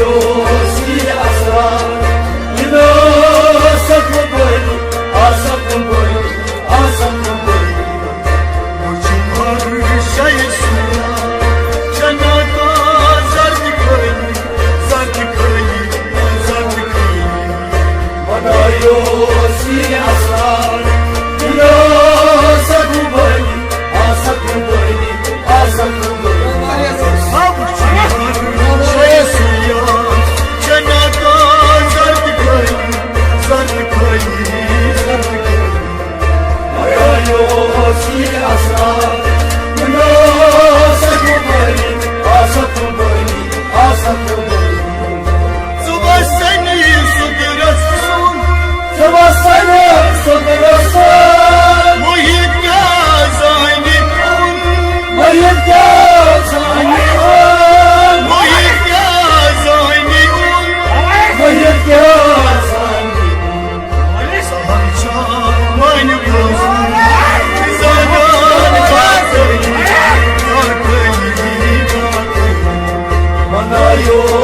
يوصي أسرار إذا سكن بني أسكن بني أسكن بني وجمهور شيء سويا جناتا زرد كوني زرد كوني زرد كوني ولا يوصي أسرار إذا سكن بني أسكن بني أسكن بني Yo